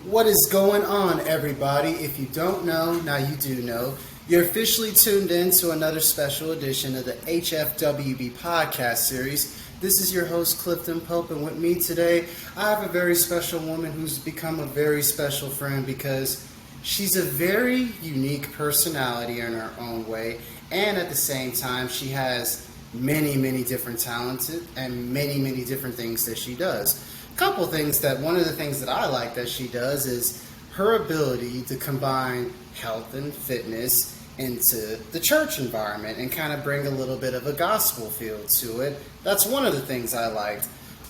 What is going on, everybody? If you don't know, now you do know. You're officially tuned in to another special edition of the HFWB Podcast series. This is your host, Clifton Pope, and with me today, I have a very special woman who's become a very special friend because she's a very unique personality in her own way, and at the same time, she has many different talents and many different things that she does. One of the things that I like that she does is her ability to combine health and fitness into the church environment and kind of bring a little bit of a gospel feel to it. That's one of the things I liked.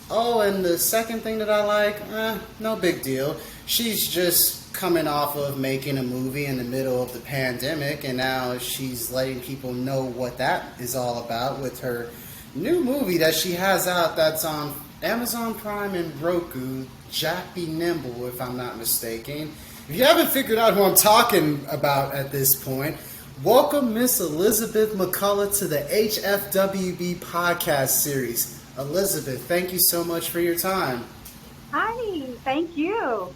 Oh, and the second thing that I like, no big deal. She's just coming off of making a movie in the middle of the pandemic, and now she's letting people know what that is all about with her new movie that she has out that's on Amazon Prime and Roku, Jack Be Nimble, if I'm not mistaken. If you haven't figured out who I'm talking about at this point, welcome Miss Elizabeth McCullough to the HFWB Podcast series. Elizabeth, thank you so much for your time. Hi, thank you.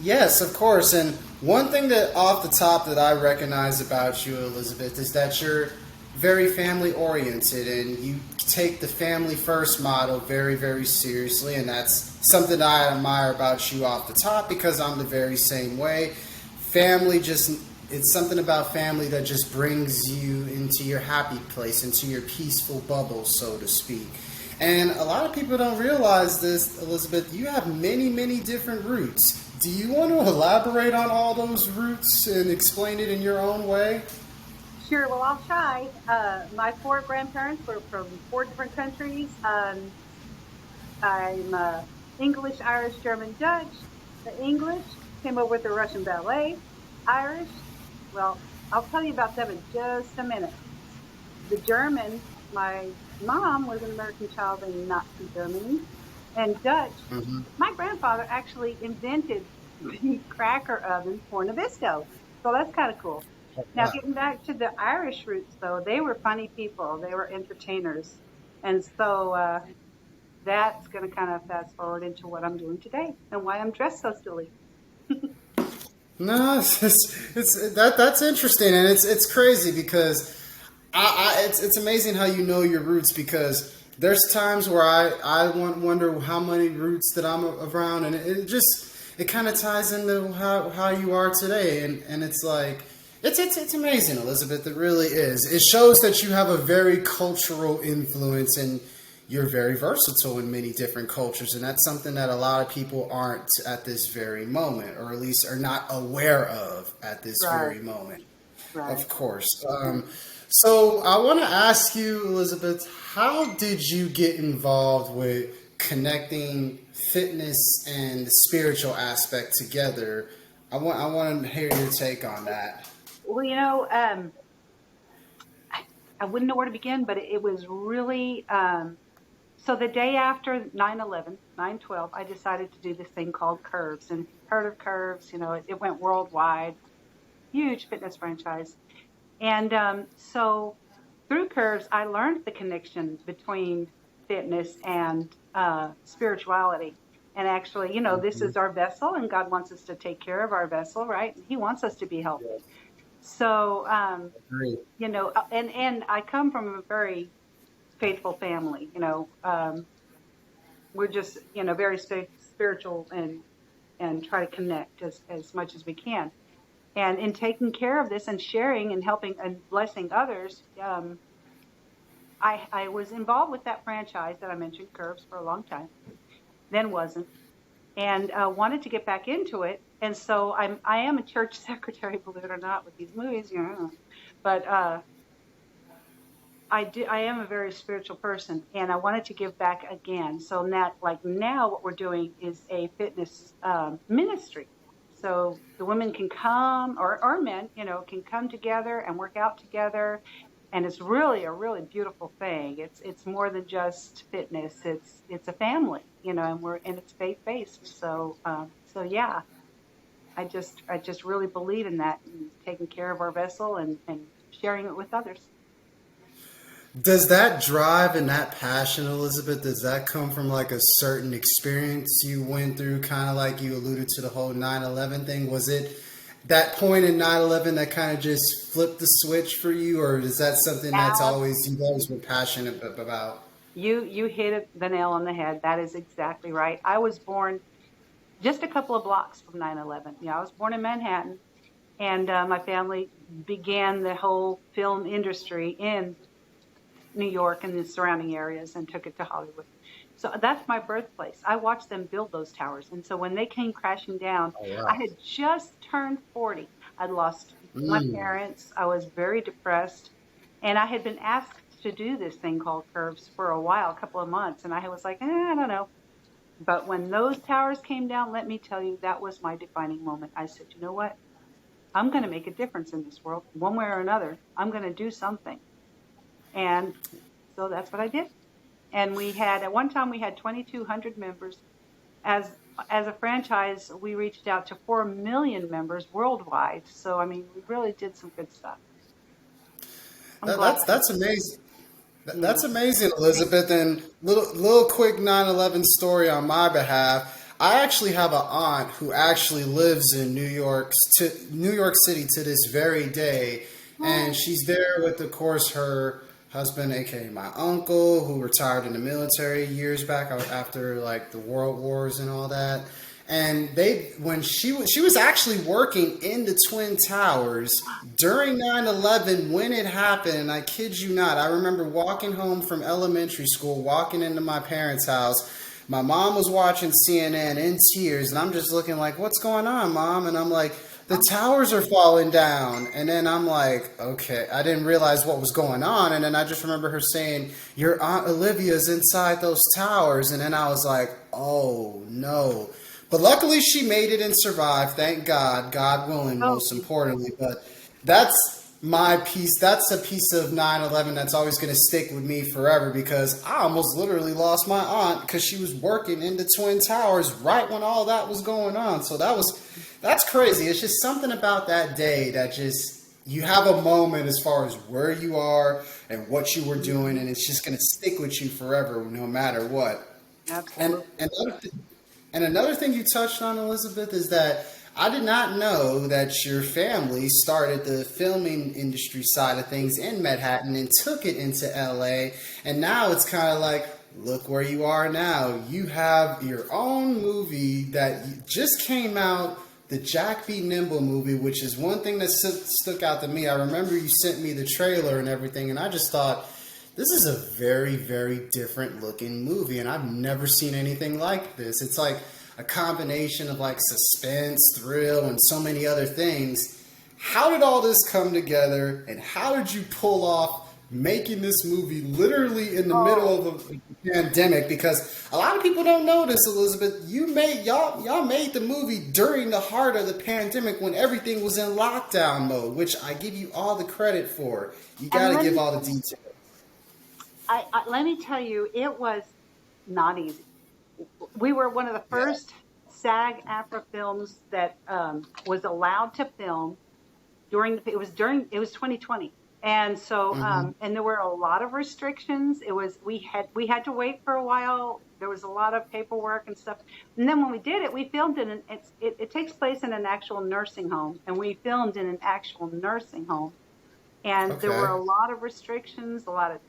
Yes, of course. And one thing that off the top that I recognize about you, Elizabeth, is that you're very family oriented and you take the family first model very seriously, and that's something I admire about you off the top because I'm the very same way. It's something about family that just brings you into your happy place, into your peaceful bubble, so to speak. And a lot of people don't realize this, Elizabeth. You have many different roots. Do you want to elaborate on all those roots and explain it in your own way? Sure, well, I'll try. My four grandparents were from four different countries. I'm English, Irish, German, Dutch. The English came over with the Russian ballet. Irish, well, I'll tell you about them in just a minute. The German, my mom was an American child in Nazi Germany. And Dutch, my grandfather actually invented the cracker oven for Nabisco. So that's kind of cool. Now, getting back to the Irish roots, though, they were funny people. They were entertainers. And so that's going to kind of fast forward into what I'm doing today and why I'm dressed so silly. No, that's interesting, and it's crazy because it's amazing how you know your roots, because there's times where I wonder how many roots that I'm around, and it kind of ties into how you are today, and it's like it's amazing, Elizabeth. It really is. It shows that you have a very cultural influence, and you're very versatile in many different cultures, and that's something that a lot of people aren't at this very moment, or at least are not aware of at this very moment. Right. Of course. So I want to ask you, Elizabeth, how did you get involved with connecting fitness and the spiritual aspect together? I want to hear your take on that. Well, I wouldn't know where to begin, but it was really, so the day after 9/11, 9/12, I decided to do this thing called Curves. And heard of Curves, it went worldwide, huge fitness franchise. And so through Curves, I learned the connection between fitness and spirituality. And actually, this is our vessel, and God wants us to take care of our vessel, right? He wants us to be healthy. Yes. So, and I come from a very faithful family. We're just, very spiritual and try to connect as much as we can. And in taking care of this and sharing and helping and blessing others, I was involved with that franchise that I mentioned, Curves, for a long time. Then wasn't, and wanted to get back into it. And so I am a church secretary, believe it or not, with these movies, But I am a very spiritual person, and I wanted to give back again. So now what we're doing is a fitness ministry. So the women can come, or men, can come together and work out together. And it's really a really beautiful thing. It's more than just fitness. It's a family, and it's faith-based. So yeah, I just really believe in that, and taking care of our vessel and sharing it with others. Does that drive and that passion, Elizabeth, does that come from like a certain experience you went through, kind of like you alluded to the whole 9/11 thing? Was it that point in 9/11 that kind of just flipped the switch for you, or is that something that's you've always been passionate about? You hit the nail on the head. That is exactly right. I was born just a couple of blocks from 9/11. I was born in Manhattan, and my family began the whole film industry in New York and the surrounding areas and took it to Hollywood. So that's my birthplace. I watched them build those towers. And so when they came crashing down, Oh, I wow. had just turned 40. I'd lost my parents. I was very depressed. And I had been asked to do this thing called Curves for a while, a couple of months. And I was like, I don't know. But when those towers came down, let me tell you, that was my defining moment. I said, you know what? I'm going to make a difference in this world, one way or another. I'm going to do something. And so that's what I did. And at one time we had 2,200 members. As a franchise, we reached out to 4 million members worldwide. So, I mean, we really did some good stuff. That's amazing. That's amazing, Elizabeth. And little quick 9/11 story on my behalf. I actually have an aunt who actually lives in New York City to this very day, and she's there with, of course, her husband, aka my uncle, who retired in the military years back after like the World Wars and all that. And when she was actually working in the Twin Towers during 9/11 when it happened, and I kid you not, I remember walking home from elementary school, walking into my parents' house. My mom was watching CNN in tears, and I'm just looking like, what's going on, Mom? And I'm like, the towers are falling down. And then I'm like, okay, I didn't realize what was going on. And then I just remember her saying, your Aunt Olivia's inside those towers. And then I was like, oh, no. But luckily she made it and survived. Thank God. God willing, most importantly. But that's my piece. That's a piece of 9/11 that's always going to stick with me forever, because I almost literally lost my aunt because she was working in the Twin Towers right when all that was going on. So that's crazy. It's just something about that day that just, you have a moment as far as where you are and what you were doing, and it's just going to stick with you forever no matter what. Absolutely. And another thing you touched on, Elizabeth, is that I did not know that your family started the filming industry side of things in Manhattan and took it into LA. And now it's kind of like, look where you are now. You have your own movie that just came out, the Jack B. Nimble movie, which is one thing that stuck out to me. I remember you sent me the trailer and everything, and I just thought, this is a very, very different looking movie, and I've never seen anything like this. It's like a combination of like suspense, thrill, and so many other things. How did all this come together, and how did you pull off making this movie literally in the middle of a pandemic? Because a lot of people don't know this, Elizabeth. Y'all made the movie during the heart of the pandemic when everything was in lockdown mode, which I give you all the credit for. You got to give all the details. Let me tell you, it was not easy. We were one of the first SAG-AFTRA films that was allowed to film it was 2020, and so and there were a lot of restrictions. We had to wait for a while. There was a lot of paperwork and stuff. And then when we did it, we filmed it takes place in an actual nursing home, and we filmed in an actual nursing home. And there were a lot of restrictions, a lot of,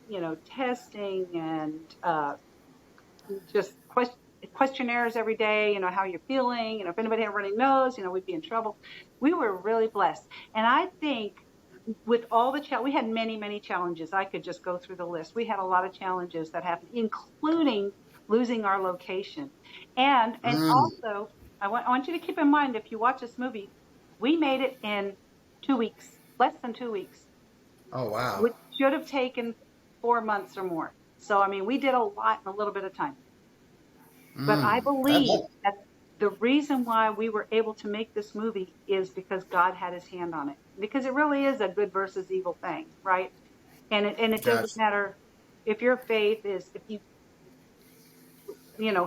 testing and just questionnaires every day, how you're feeling, if anybody had a runny nose, we'd be in trouble. We were really blessed. And I think with all the we had many, many challenges. I could just go through the list. We had a lot of challenges that happened, including losing our location. And also, I want you to keep in mind, if you watch this movie, we made it in 2 weeks, less than 2 weeks. Oh, wow. Which should have taken 4 months or more. So, I mean, we did a lot in a little bit of time. But I believe that the reason why we were able to make this movie is because God had his hand on it. Because it really is a good versus evil thing, right? And it doesn't matter if your faith is, if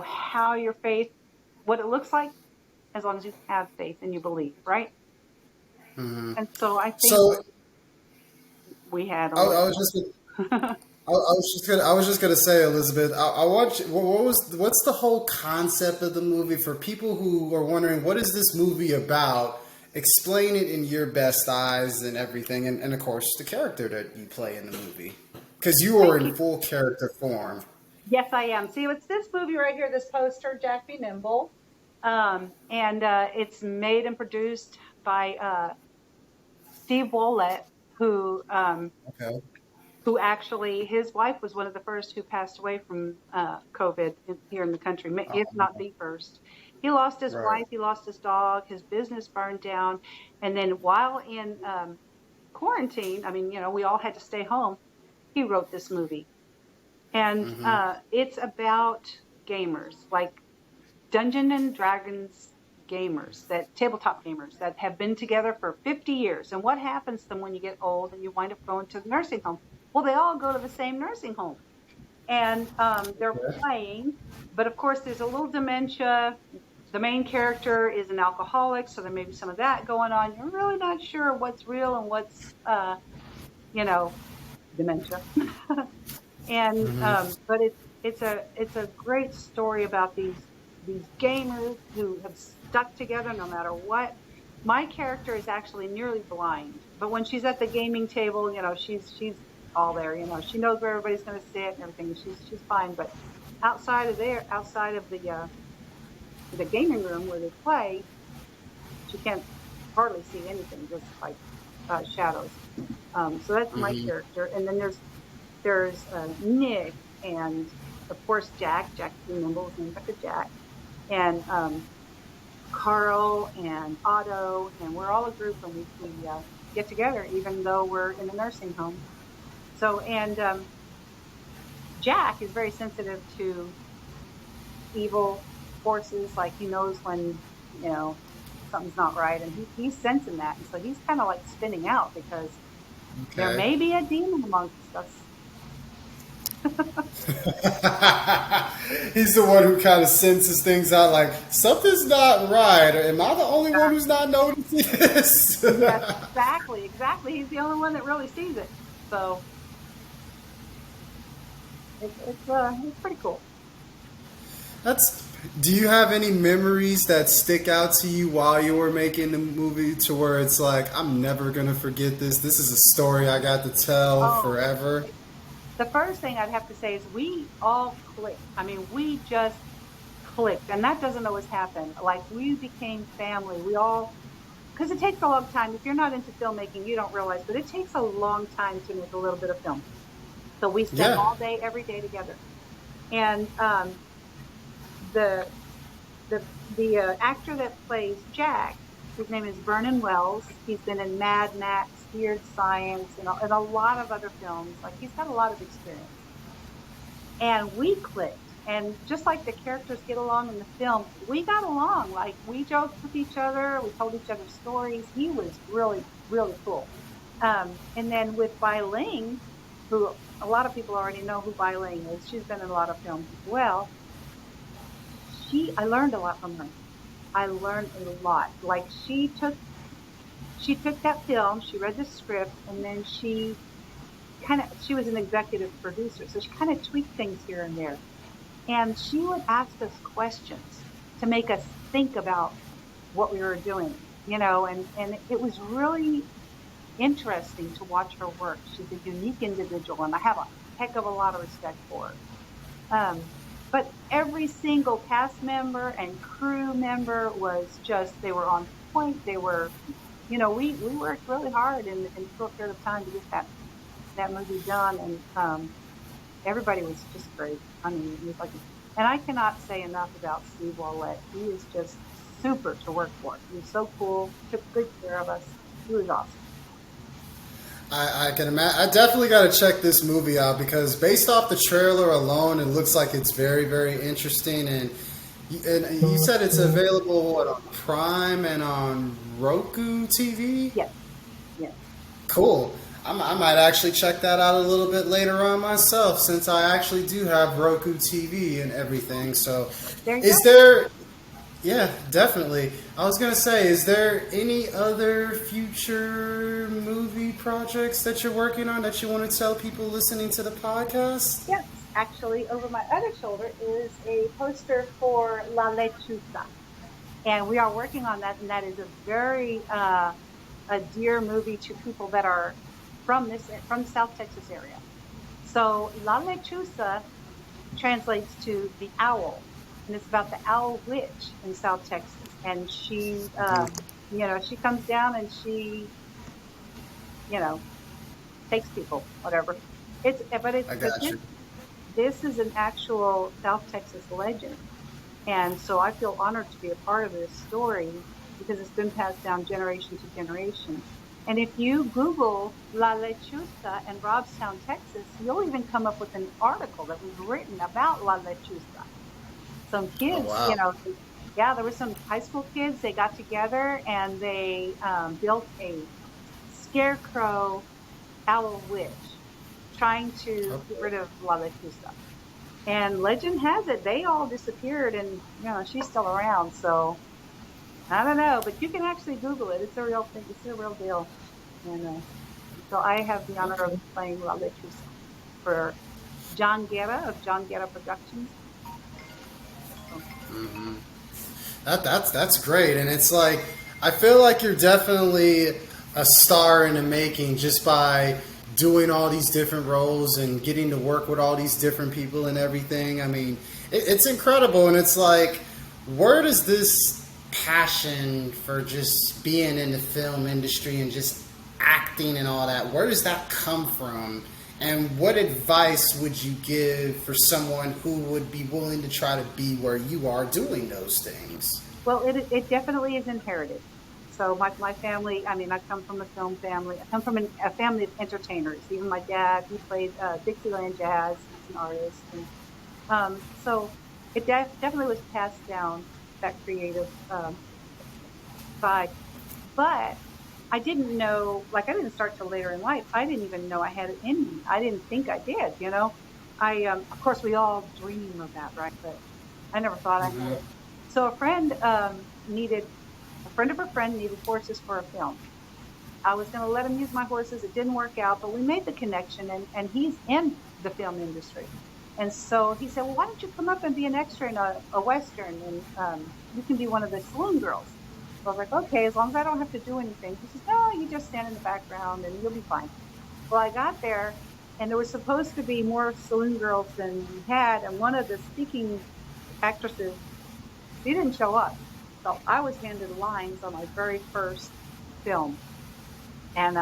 how your faith, what it looks like, as long as you have faith and you believe, right? Mm-hmm. And so I think we had. I was just gonna say, Elizabeth. I watched. What's the whole concept of the movie for people who are wondering what is this movie about? Explain it in your best eyes and everything, and of course the character that you play in the movie, because you are Thank in you. full character form. Yes, I am. See, it's this movie right here, this poster, Jack B. Nimble. And it's made and produced by Steve Wollett, who Okay. who actually, his wife was one of the first who passed away from COVID here in the country, if not the first. He lost his Right. wife, he lost his dog, his business burned down. And then while in quarantine, I mean, we all had to stay home, he wrote this movie. And Mm-hmm. it's about gamers, like Dungeons and Dragons gamers, that tabletop gamers that have been together for 50 years. And what happens to them when you get old and you wind up going to the nursing home? Well, they all go to the same nursing home, and they're Okay. playing. But of course, there's a little dementia. The main character is an alcoholic, so there may be some of that going on. You're really not sure what's real and what's, dementia. And Mm-hmm. but it's a great story about these gamers who have stuck together no matter what. My character is actually nearly blind, but when she's at the gaming table, she's all there. She knows where everybody's going to sit and everything. She's fine. But outside of the gaming room where they play, she can't hardly see anything, just like shadows. So that's my Mm-hmm. character, and then there's Nick, and of course Jack B. Nimble is named after Jack, and Carl and Otto, and we're all a group, and we get together even though we're in a nursing home. So, and Jack is very sensitive to evil forces. Like, he knows when something's not right, and he's sensing that, and so he's kind of like spinning out because there Okay. may be a demon amongst us. He's the one who kind of senses things out, like something's not right. Or am I the only one who's not noticing this? Yes, exactly. He's the only one that really sees it. So it's pretty cool. That's. Do you have any memories that stick out to you while you were making the movie, to where it's like, I'm never gonna forget this. This is a story I got to tell Oh, forever. the first thing I'd have to say is we all clicked. I mean, we just clicked, and that doesn't always happen. Like, we became family. We all, because it takes a long time. If you're not into filmmaking, you don't realize, but it takes a long time to make a little bit of film. So we spent Yeah. all day, every day together. And the actor that plays Jack, his name is Vernon Wells. He's been in Mad Max, Weird Science, and a lot of other films. Like, he's got a lot of experience. And we clicked. And just like the characters get along in the film, we got along. Like, we joked with each other. We told each other stories. He was really, really cool. And then with Bai Ling, who a lot of people already know who Bai Ling is. She's been in a lot of films as well. I learned a lot from her. I learned a lot. Like, she took that film, she read the script, and then she was an executive producer, so she kind of tweaked things here and there. And she would ask us questions to make us think about what we were doing, and it was really interesting to watch her work. She's a unique individual, and I have a heck of a lot of respect for her. But every single cast member and crew member was they were on point. They were, we worked really hard in a short period of time to get that movie done. And everybody was just great. I mean, it was like, and I cannot say enough about Steve Wollett. He is just super to work for. He was so cool, took good care of us. He was awesome. I can imagine. I definitely got to check this movie out, because based off the trailer alone, it looks like it's very, very interesting. And you said it's available on Prime and on Roku TV? Yes, yes. Cool. I might actually check that out a little bit later on myself, since I actually do have Roku TV and everything. So, There you is go. there? Yeah, definitely. I was going to say, is there any other future movie projects that you're working on that you want to tell people listening to the podcast? Yes, actually, over my other shoulder is a poster for La Lechuza. And we are working on that, and that is a very a dear movie to people that are from the South Texas area. So La Lechuza translates to the owl, and it's about the owl witch in South Texas. And she, she comes down and she, takes people, whatever. I But got you. this is an actual South Texas legend. And so I feel honored to be a part of this story because it's been passed down generation to generation. And if you Google La Lechuza and Robstown, Texas, you'll even come up with an article that was written about La Lechuza. Some Oh, kids, wow. there were some high school kids, they got together and they built a scarecrow owl witch trying to get rid of La Lechuza. And legend has it they all disappeared, and she's still around. So I don't know, but you can actually Google it. It's a real thing. It's a real deal. And so I have the honor of playing La Lechuza for John Guerra of John Guerra Productions. So, That's great, and it's like I feel like you're definitely a star in the making just by doing all these different roles and getting to work with all these different people and everything. I mean, it's incredible, and it's like, where does this passion for just being in the film industry and just acting and all that, where does that come from? And what advice would you give for someone who would be willing to try to be where you are doing those things? well, it definitely is inherited. So my family, I mean, I come from a film family. I come from a family of entertainers. Even my dad, he played Dixieland jazz. He's an artist. And, so it definitely was passed down, that creative side. But I didn't know, like I didn't start till later in life. I didn't even know I had it in me. I didn't think I did, of course, we all dream of that, right? But I never thought I had it. So a friend of a friend needed horses for a film. I was going to let him use my horses. It didn't work out, but we made the connection, and he's in the film industry. And so he said, well, why don't you come up and be an extra in a Western, and you can be one of the saloon girls. So I was like, okay, as long as I don't have to do anything. He says, no, you just stand in the background and you'll be fine. Well, I got there, and there was supposed to be more saloon girls than we had, and one of the speaking actresses, she didn't show up. So I was handed lines on my very first film, and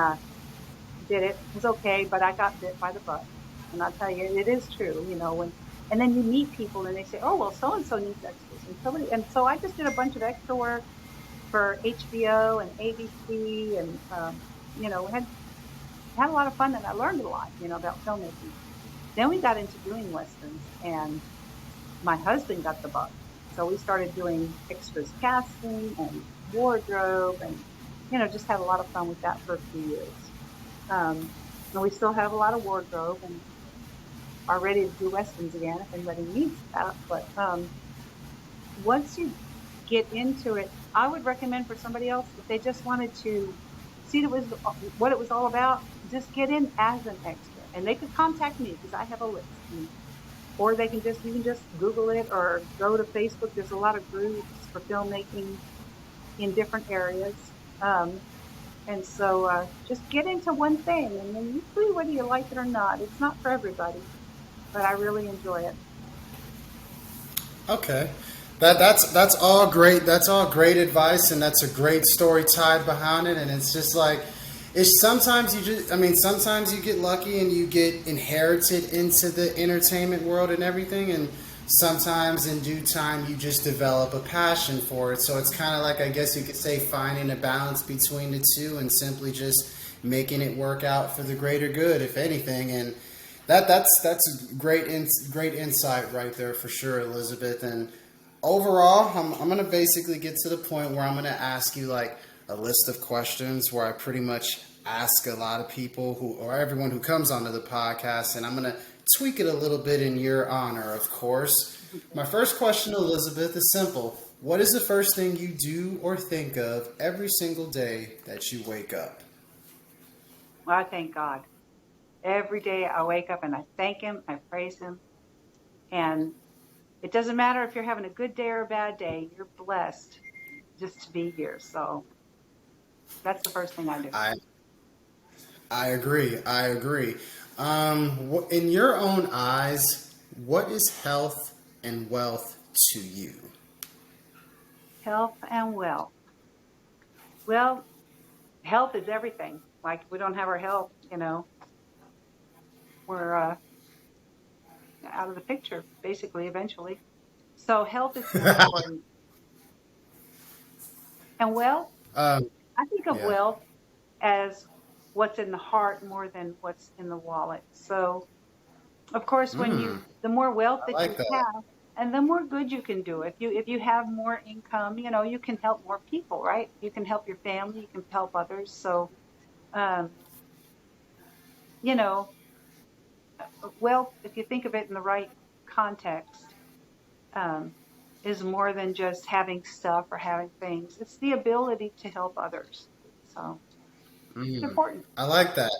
did it. It was okay, but I got bit by the bug. And I'll tell you, it is true, and then you meet people and they say, oh, well, so-and-so needs extras. And so I just did a bunch of extra work for HBO and ABC, and, we had a lot of fun, and I learned a lot, about filmmaking. Then we got into doing Westerns, and my husband got the bug. So we started doing extras casting and wardrobe, and, just had a lot of fun with that for a few years. And we still have a lot of wardrobe and are ready to do Westerns again if anybody needs that. But once you get into it, I would recommend for somebody else, if they just wanted to see what it was all about, just get in as an extra. And they could contact me because I have a list. Or you can just Google it or go to Facebook. There's a lot of groups for filmmaking in different areas. And so just get into one thing, and then you see whether you like it or not. It's not for everybody, but I really enjoy it. Okay. That's all great. That's all great advice, and that's a great story tied behind it. And it's just like, sometimes you get lucky and you get inherited into the entertainment world and everything, and sometimes in due time you just develop a passion for it. So it's kind of like, I guess you could say, finding a balance between the two and simply just making it work out for the greater good, if anything. And that's great insight right there for sure, Elizabeth. And overall, I'm going to basically get to the point where I'm going to ask you like a list of questions where I pretty much ask a lot of people or everyone who comes onto the podcast, and I'm going to tweak it a little bit in your honor, of course. My first question, Elizabeth, is simple. What is the first thing you do or think of every single day that you wake up? Well, I thank God. Every day I wake up and I thank Him, I praise Him. And it doesn't matter if you're having a good day or a bad day, you're blessed just to be here. So that's the first thing I do. I agree. I agree. In your own eyes, what is health and wealth to you? Health and wealth. Well, health is everything. Like, if we don't have our health, we're out of the picture, basically, eventually. So health is important. And wealth, Um, I think of yeah. wealth as what's in the heart more than what's in the wallet. So, of course, the more wealth I that like you that. have, and the more good you can do. If you have more income, you can help more people, right? You can help your family, you can help others. So, um, you know, wealth, if you think of it in the right context, um, is more than just having stuff or having things. It's the ability to help others. So it's important. I like that.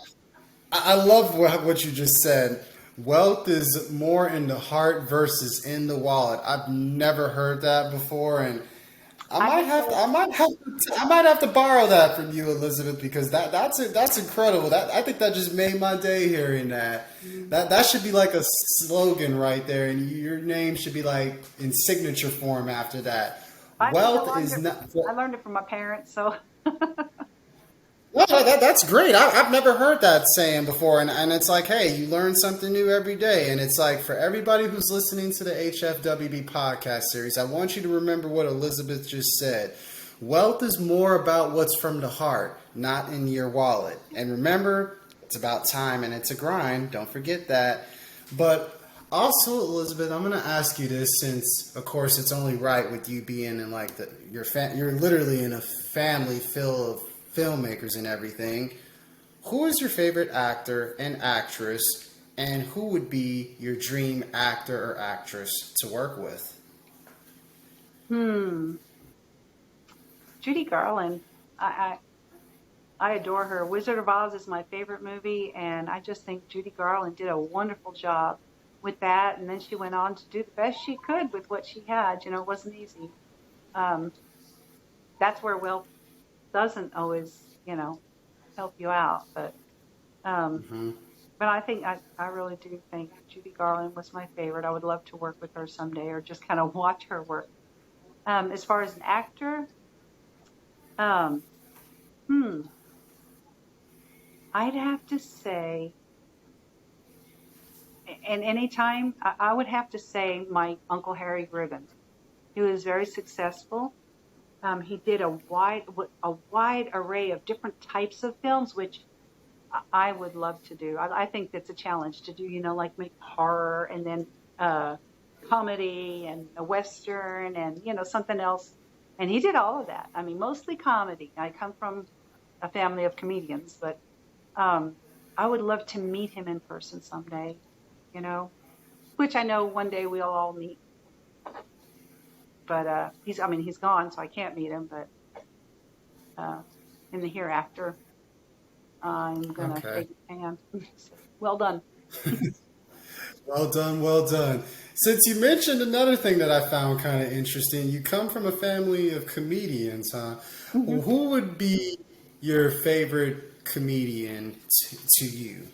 I love what you just said. Wealth is more in the heart versus in the wallet. I've never heard that before, and I have to, I might have to borrow that from you, Elizabeth, because that's incredible. I think that just made my day hearing that. That should be like a slogan right there, and your name should be like in signature form after that. I Wealth is not. I learned it from my parents. So No, that's great. I've never heard that saying before. And it's like, hey, you learn something new every day. And it's like, for everybody who's listening to the HFWB podcast series, I want you to remember what Elizabeth just said. Wealth is more about what's from the heart, not in your wallet. And remember, it's about time and it's a grind. Don't forget that. But also, Elizabeth, I'm going to ask you this since, of course, it's only right with you being in like you're literally in a family full of filmmakers and everything. Who is your favorite actor and actress, and who would be your dream actor or actress to work with? Judy Garland, I adore her. Wizard of Oz is my favorite movie, and I just think Judy Garland did a wonderful job with that. And then she went on to do the best she could with what she had. It wasn't easy. That's where wealth doesn't always, help you out. But I think I really do think Judy Garland was my favorite. I would love to work with her someday, or just kind of watch her work. As far as an actor, I'd have to say, and anytime I would have to say my Uncle Harry Griffin. He was very successful. He did a wide array of different types of films, which I would love to do. I think that's a challenge to do, like make horror and then comedy and a Western and, something else. And he did all of that. I mean, mostly comedy. I come from a family of comedians, but I would love to meet him in person someday, which I know one day we'll all meet. But he's gone, so I can't meet him. But in the hereafter, I'm gonna shake his hand. Well done. Well done, well done. Since you mentioned another thing that I found kind of interesting, you come from a family of comedians, huh? Mm-hmm. Who would be your favorite comedian to you?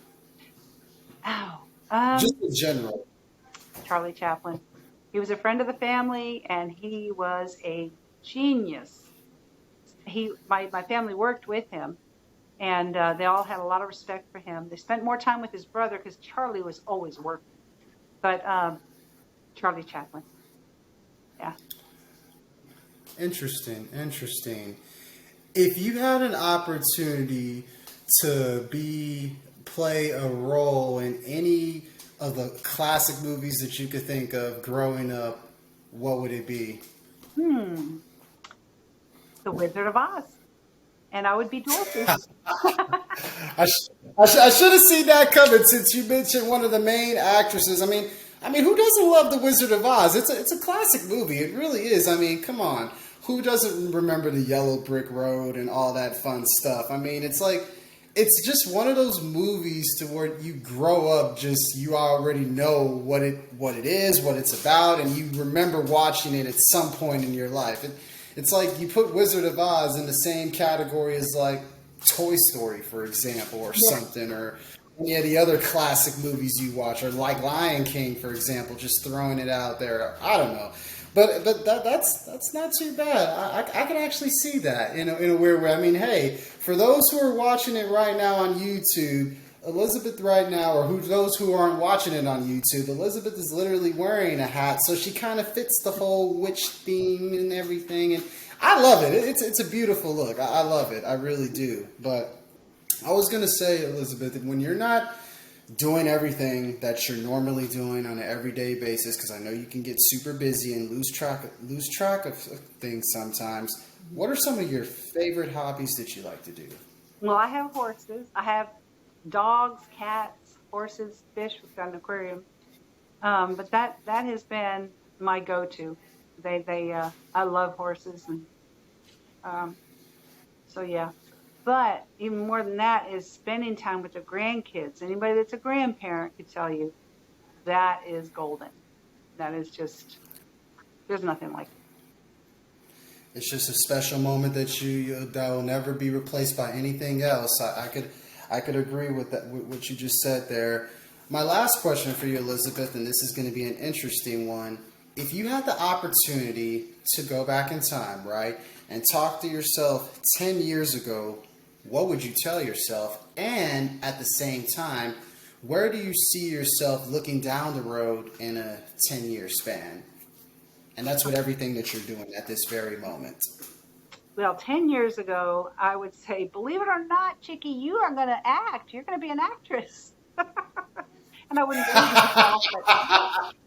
Just in general. Charlie Chaplin. He was a friend of the family, and he was a genius. My family worked with him, and they all had a lot of respect for him. They spent more time with his brother because Charlie was always working. But Charlie Chaplin, yeah. Interesting. If you had an opportunity to play a role in any of the classic movies that you could think of growing up, what would it be? The Wizard of Oz. And I would be Dorothy. I should have seen that coming since you mentioned one of the main actresses. I mean, I mean, who doesn't love The Wizard of Oz? It's a classic movie. It really is. I mean, come on. Who doesn't remember the Yellow Brick Road and all that fun stuff? I mean, it's like, it's just one of those movies to where you grow up just, you already know what it is, what it's about, and you remember watching it at some point in your life. It's like you put Wizard of Oz in the same category as like Toy Story, for example, or something, or any of the other classic movies you watch, or like Lion King, for example, just throwing it out there. I don't know. But that's not too bad. I can actually see that in a weird way. I mean, hey, for those who are watching it right now on YouTube, Elizabeth right now, or those who aren't watching it on YouTube, Elizabeth is literally wearing a hat, so she kind of fits the whole witch theme and everything. And I love it. It's a beautiful look. I love it. I really do. But I was going to say, Elizabeth, that when you're not doing everything that you're normally doing on an everyday basis, because I know you can get super busy and lose track of things sometimes. What are some of your favorite hobbies that you like to do? Well, I have horses. I have dogs, cats, horses, fish. We've got an aquarium. But that has been my go-to. I love horses, and so yeah. But even more than that is spending time with the grandkids. Anybody that's a grandparent could tell you that is golden. That is just, there's nothing like it. It's just a special moment that will never be replaced by anything else. I could agree with that, with what you just said there. My last question for you, Elizabeth, and this is going to be an interesting one. If you had the opportunity to go back in time, right, and talk to yourself 10 years ago, what would you tell yourself? And at the same time, where do you see yourself looking down the road in a 10-year span? And that's with everything that you're doing at this very moment. Well, 10 years ago, I would say, believe it or not, Chickie, you are going to act. You're going to be an actress. And I wouldn't believe myself, but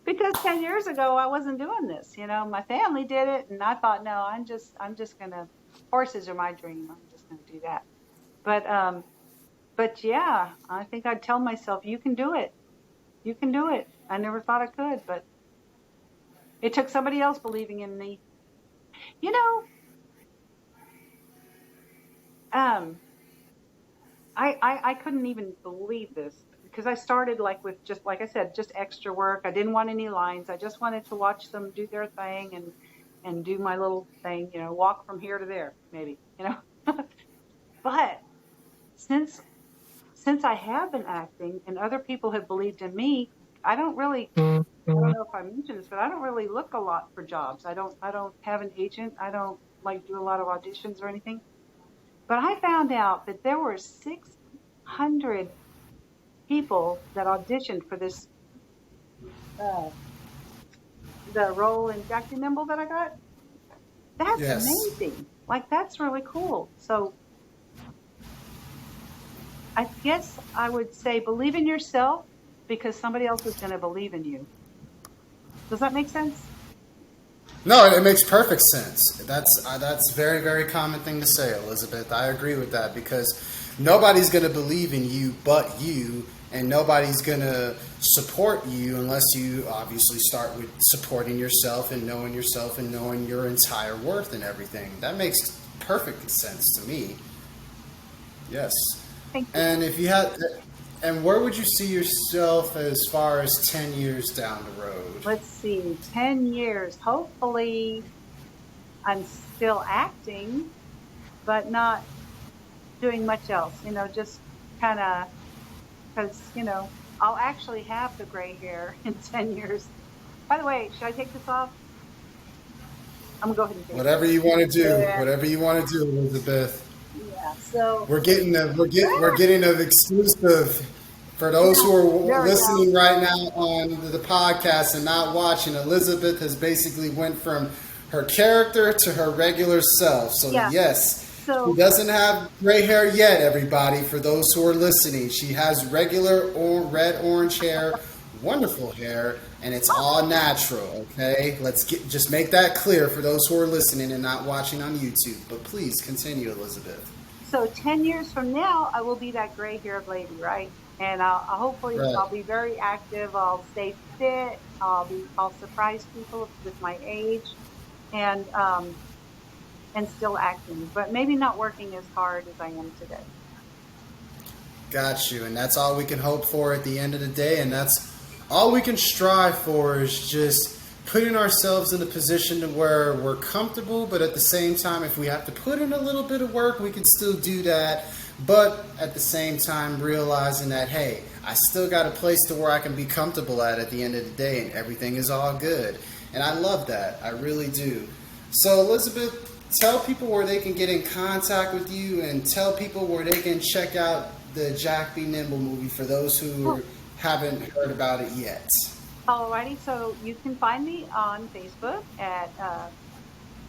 because 10 years ago, I wasn't doing this. You know, my family did it, and I thought, no, I'm just going to, horses are my dream. I'm just going to do that. But yeah, I think I'd tell myself, you can do it. You can do it. I never thought I could, but it took somebody else believing in me. You know, I couldn't even believe this because I started with just, like I said, just extra work. I didn't want any lines. I just wanted to watch them do their thing and do my little thing, you know, walk from here to there, maybe, you know. But since I have been acting and other people have believed in me, I don't know if I mentioned this, but I don't really look a lot for jobs. I don't have an agent. I don't do a lot of auditions or anything. But I found out that there were 600 people that auditioned for this, the role in Jack the Nimble that I got. That's amazing. That's really cool. So I guess I would say believe in yourself because somebody else is going to believe in you. Does that make sense? No, it makes perfect sense. That's a very, very common thing to say, Elizabeth. I agree with that because nobody's going to believe in you but you, and nobody's going to support you unless you obviously start with supporting yourself and knowing your entire worth and everything. That makes perfect sense to me. Yes. And if you had, and where would you see yourself as far as 10 years down the road? Let's see, 10 years. Hopefully, I'm still acting, but not doing much else. You know, just kind of, because, you know, I'll actually have the gray hair in 10 years. By the way, should I take this off? I'm going to go ahead and take whatever you want to do. Yeah. Whatever you want to do, Elizabeth. Yeah, so we're getting an exclusive for those who are listening right now on the podcast and not watching. Elizabeth has basically went from her character to her regular self. So yes, she doesn't have gray hair yet, everybody. For those who are listening, she has regular red-orange hair, wonderful hair, and it's all natural. Okay, just make that clear for those who are listening and not watching on YouTube. But please continue, Elizabeth. So 10 years from now, I will be that gray-haired lady, right? And I'll hopefully Right. I'll be very active. I'll stay fit. I'll surprise people with my age, and still acting, but maybe not working as hard as I am today. Got you. And that's all we can hope for at the end of the day. And that's all we can strive for is just putting ourselves in a position to where we're comfortable, but at the same time, if we have to put in a little bit of work, we can still do that. But at the same time, realizing that, hey, I still got a place to where I can be comfortable at the end of the day, and everything is all good. And I love that. I really do. So, Elizabeth, tell people where they can get in contact with you, and tell people where they can check out the Jack Be Nimble movie for those who haven't heard about it yet. Alrighty, so you can find me on Facebook at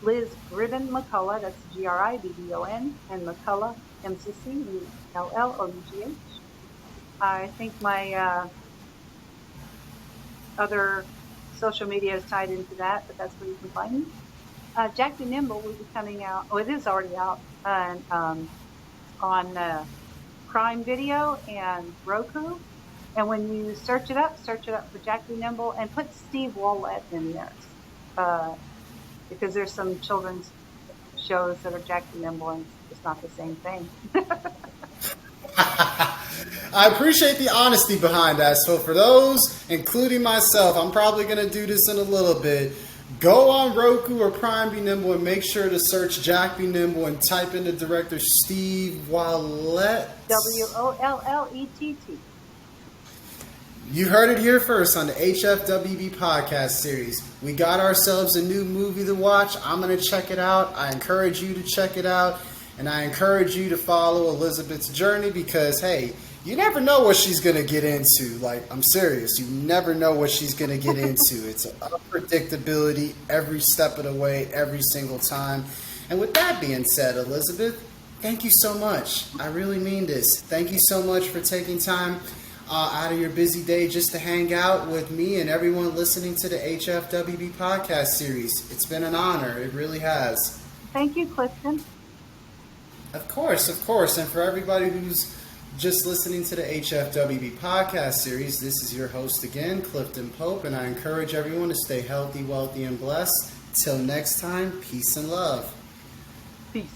Liz Gribben McCullough. That's Gribon, and McCullough, MCCULLOUGH. I think my other social media is tied into that, but that's where you can find me. Jack Be Nimble will be coming out. Oh, it is already out on Prime Video and Roku. And when you search it up for Jack Be Nimble and put Steve Wollett in there. Because there's some children's shows that are Jack Be Nimble and it's not the same thing. I appreciate the honesty behind that. So for those, including myself, I'm probably going to do this in a little bit. Go on Roku or Prime Be Nimble and make sure to search Jack Be Nimble and type in the director Steve Wollett. Wollett. You heard it here first on the HFWB Podcast series. We got ourselves a new movie to watch. I'm going to check it out. I encourage you to check it out. And I encourage you to follow Elizabeth's journey because, hey, you never know what she's going to get into. Like, I'm serious. You never know what she's going to get into. It's an unpredictability every step of the way, every single time. And with that being said, Elizabeth, thank you so much. I really mean this. Thank you so much for taking time out of your busy day just to hang out with me and everyone listening to the HFWB Podcast series. It's been an honor. It really has. Thank you, Clifton. Of course. And for everybody who's just listening to the HFWB Podcast series, this is your host again, Clifton Pope, and I encourage everyone to stay healthy, wealthy, and blessed. Till next time, peace and love. Peace.